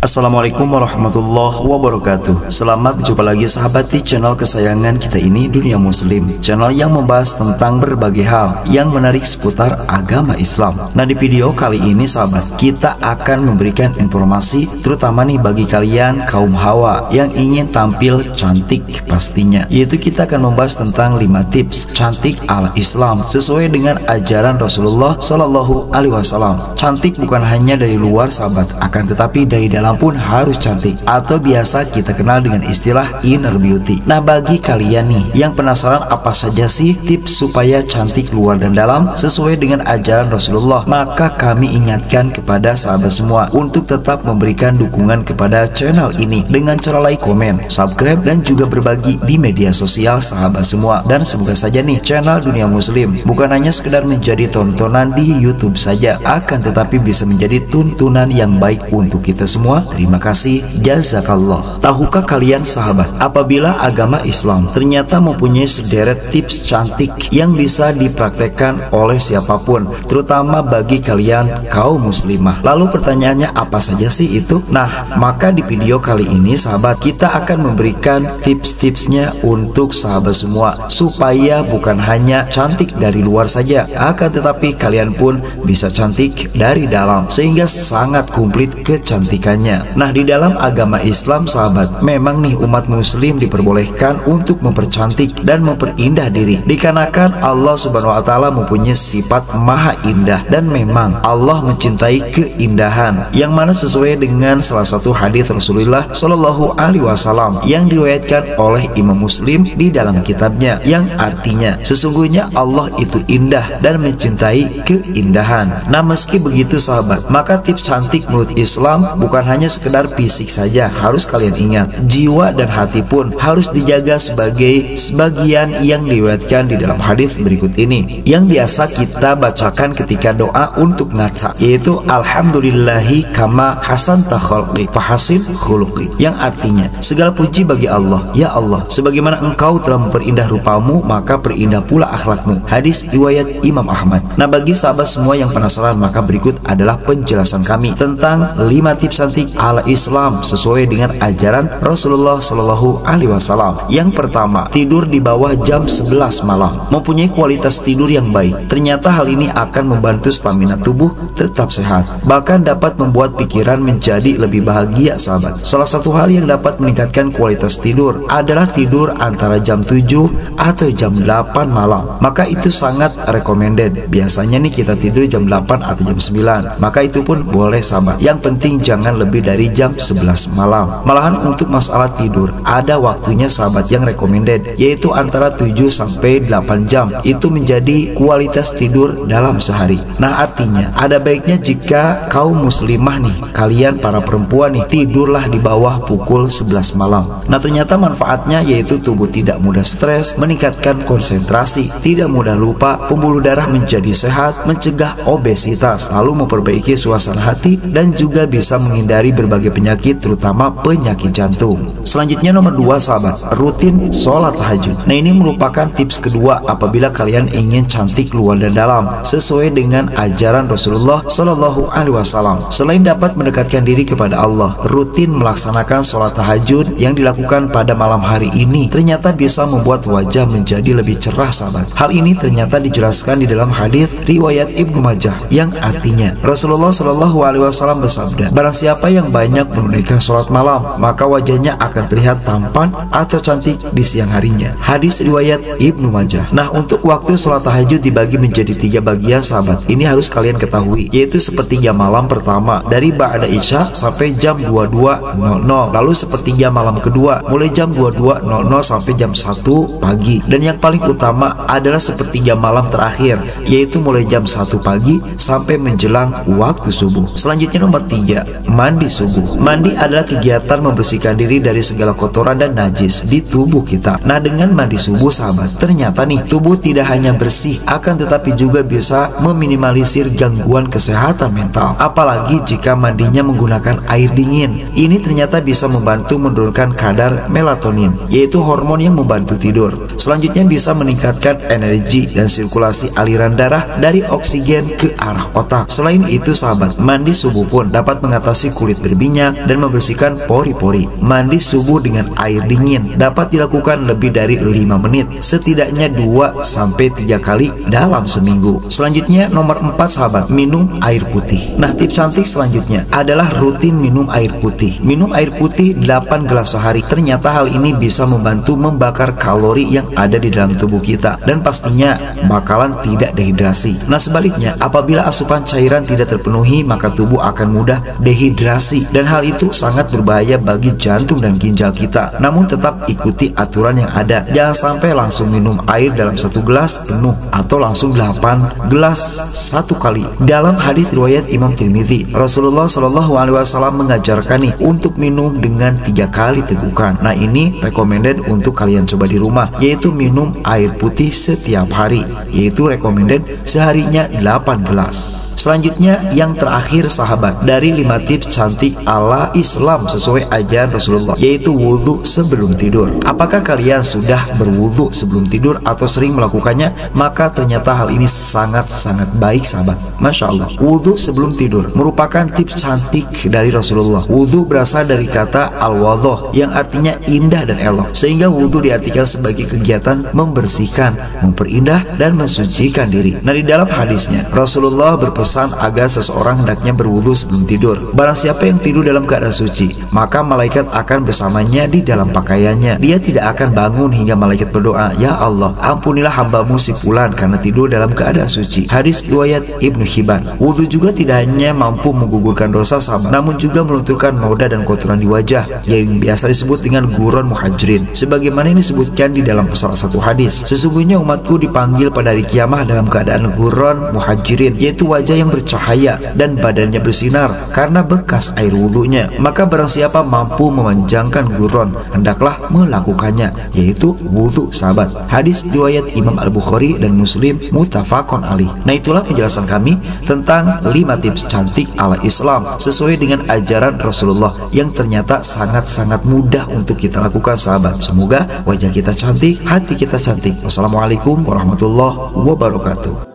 Assalamualaikum warahmatullahi wabarakatuh. Selamat berjumpa lagi sahabat di channel kesayangan kita ini, Dunia Muslim, channel yang membahas tentang berbagai hal yang menarik seputar agama Islam. Nah, di video kali ini sahabat, kita akan memberikan informasi terutama nih bagi kalian kaum hawa yang ingin tampil cantik pastinya, yaitu kita akan membahas tentang 5 tips cantik ala Islam sesuai dengan ajaran Rasulullah Shallallahu Alaihi Wasallam. Cantik bukan hanya dari luar sahabat, akan tetapi dari dalam pun harus cantik, atau biasa kita kenal dengan istilah inner beauty. Nah, bagi kalian nih yang penasaran apa saja sih tips supaya cantik luar dan dalam sesuai dengan ajaran Rasulullah, maka kami ingatkan kepada sahabat semua untuk tetap memberikan dukungan kepada channel ini dengan cara like, komen, subscribe, dan juga berbagi di media sosial sahabat semua. Dan semoga saja nih channel Dunia Muslim bukan hanya sekedar menjadi tontonan di YouTube saja, akan tetapi bisa menjadi tuntunan yang baik untuk kita semua. Terima kasih, jazakallah. Tahukah kalian sahabat, apabila agama Islam ternyata mempunyai sederet tips cantik yang bisa dipraktekkan oleh siapapun, terutama bagi kalian kaum muslimah. Lalu pertanyaannya, apa saja sih itu? Nah, maka di video kali ini sahabat, kita akan memberikan tips-tipsnya untuk sahabat semua, supaya bukan hanya cantik dari luar saja, akan tetapi kalian pun bisa cantik dari dalam, sehingga sangat komplit kecantikannya. Nah, di dalam agama Islam sahabat, memang nih umat muslim diperbolehkan untuk mempercantik dan memperindah diri, dikarenakan Allah Subhanahu wa Ta'ala mempunyai sifat maha indah, dan memang Allah mencintai keindahan, yang mana sesuai dengan salah satu hadis Rasulullah Shallallahu Alaihi Wasallam yang diriwayatkan oleh Imam Muslim di dalam kitabnya, yang artinya sesungguhnya Allah itu indah dan mencintai keindahan. Nah, meski begitu sahabat, maka tips cantik menurut Islam bukan hanya sekedar fisik saja, harus kalian ingat, jiwa dan hati pun harus dijaga sebagai sebagian yang diriwayatkan di dalam hadis berikut ini, yang biasa kita bacakan ketika doa untuk ngaca, yaitu alhamdulillahi kama hasanta khalqi fahasin khuluqi, yang artinya segala puji bagi Allah, ya Allah, sebagaimana engkau telah memperindah rupamu, maka perindah pula akhlakmu. Hadis riwayat Imam Ahmad. Nah, bagi sahabat semua yang penasaran, maka berikut adalah penjelasan kami tentang 5 tips cantik ala Islam sesuai dengan ajaran Rasulullah Shallallahu Alaihi Wasallam. Yang pertama, tidur di bawah jam 11 malam. Mempunyai kualitas tidur yang baik, ternyata hal ini akan membantu stamina tubuh tetap sehat, bahkan dapat membuat pikiran menjadi lebih bahagia sahabat. Salah satu hal yang dapat meningkatkan kualitas tidur adalah tidur antara jam 7 atau jam 8 malam. Maka itu sangat recommended. Biasanya nih kita tidur jam 8 atau jam 9, maka itu pun boleh sahabat. Yang penting jangan lebih dari jam 11 malam. Malahan untuk masalah tidur ada waktunya sahabat yang recommended, yaitu antara 7 sampai 8 jam. Itu menjadi kualitas tidur dalam sehari. Nah, artinya ada baiknya jika kaum muslimah nih, kalian para perempuan nih, tidurlah di bawah pukul 11 malam. Nah, ternyata manfaatnya yaitu tubuh tidak mudah stres, meningkatkan konsentrasi, tidak mudah lupa, pembuluh darah menjadi sehat, mencegah obesitas, lalu memperbaiki suasana hati, dan juga bisa menghindari berbagai penyakit, terutama penyakit jantung. Selanjutnya nomor 2 sahabat, rutin sholat tahajud. Nah, ini merupakan tips kedua apabila kalian ingin cantik luar dan dalam sesuai dengan ajaran Rasulullah Shallallahu Alaihi Wasallam. Selain dapat mendekatkan diri kepada Allah, rutin melaksanakan sholat tahajud yang dilakukan pada malam hari ini ternyata bisa membuat wajah menjadi lebih cerah sahabat. Hal ini ternyata dijelaskan di dalam hadis riwayat Ibnu Majah, yang artinya Rasulullah Shallallahu Alaihi Wasallam bersabda, barang siapa yang banyak menunaikan sholat malam, maka wajahnya akan terlihat tampan atau cantik di siang harinya. Hadis riwayat Ibnu Majah. Nah, untuk waktu sholat tahajud dibagi menjadi 3 bagian sahabat. Ini harus kalian ketahui, yaitu sepertiga malam pertama dari ba'da isya sampai jam 22.00, lalu sepertiga malam kedua mulai jam 22.00 sampai jam 1 pagi, dan yang paling utama adalah sepertiga malam terakhir, yaitu mulai jam 1 pagi sampai menjelang waktu subuh. Selanjutnya nomor 3, mandi mandi subuh. Mandi adalah kegiatan membersihkan diri dari segala kotoran dan najis di tubuh kita. Nah, dengan mandi subuh sahabat, ternyata nih tubuh tidak hanya bersih, akan tetapi juga bisa meminimalisir gangguan kesehatan mental. Apalagi jika mandinya menggunakan air dingin. Ini ternyata bisa membantu menurunkan kadar melatonin, yaitu hormon yang membantu tidur. Selanjutnya bisa meningkatkan energi dan sirkulasi aliran darah dari oksigen ke arah otak. Selain itu sahabat, mandi subuh pun dapat mengatasi kulit berminyak dan membersihkan pori-pori. Mandi subuh dengan air dingin dapat dilakukan lebih dari 5 menit, setidaknya 2-3 kali dalam seminggu. Selanjutnya nomor 4 sahabat, minum air putih. Nah, tips cantik selanjutnya adalah rutin minum air putih. Minum air putih 8 gelas sehari. Ternyata hal ini bisa membantu membakar kalori yang ada di dalam tubuh kita dan pastinya bakalan tidak dehidrasi. Nah, sebaliknya apabila asupan cairan tidak terpenuhi, maka tubuh akan mudah dehidrasi dan hal itu sangat berbahaya bagi jantung dan ginjal kita. Namun tetap ikuti aturan yang ada. Jangan sampai langsung minum air dalam 1 gelas penuh atau langsung 8 gelas satu kali. Dalam hadis riwayat Imam Tirmidzi, Rasulullah SAW mengajarkan nih untuk minum dengan 3 kali tegukan. Nah, ini recommended untuk kalian coba di rumah, yaitu minum air putih setiap hari, yaitu recommended seharinya 8 gelas. Selanjutnya yang terakhir sahabat, dari 5 tips cantik ala Islam sesuai ajaran Rasulullah, yaitu wudhu sebelum tidur. Apakah kalian sudah berwudhu sebelum tidur atau sering melakukannya? Maka ternyata hal ini sangat-sangat baik sahabat. Masya Allah, wudhu sebelum tidur merupakan tips cantik dari Rasulullah. Wudhu berasal dari kata al-wadhoh yang artinya indah dan elok, sehingga wudhu diartikan sebagai kegiatan membersihkan, memperindah dan mensucikan diri. Nah, di dalam hadisnya Rasulullah berpesan agar seseorang hendaknya berwudu sebelum tidur. Barang siapa yang tidur dalam keadaan suci, maka malaikat akan bersamanya di dalam pakaiannya. Dia tidak akan bangun hingga malaikat berdoa, "Ya Allah, ampunilah hambamu si fulan karena tidur dalam keadaan suci." Hadis riwayat Ibnu Hibban. Wudu juga tidak hanya mampu menggugurkan dosa sahabat, namun juga melunturkan noda dan kotoran di wajah yang biasa disebut dengan guron muhajirin. Sebagaimana yang disebutkan di dalam salah satu hadis, sesungguhnya umatku dipanggil pada hari kiamah dalam keadaan guron muhajirin, yaitu wajah yang bercahaya dan badannya bersinar karena bekas air wudhunya. Maka barang siapa mampu memanjangkan guron, hendaklah melakukannya, yaitu wudhu sahabat. Hadis riwayat Imam Al-Bukhari dan Muslim, muttafaqun alaih. Nah, itulah penjelasan kami tentang 5 tips cantik ala Islam sesuai dengan ajaran Rasulullah yang ternyata sangat-sangat mudah untuk kita lakukan sahabat. Semoga wajah kita cantik, hati kita cantik. Wassalamualaikum warahmatullahi wabarakatuh.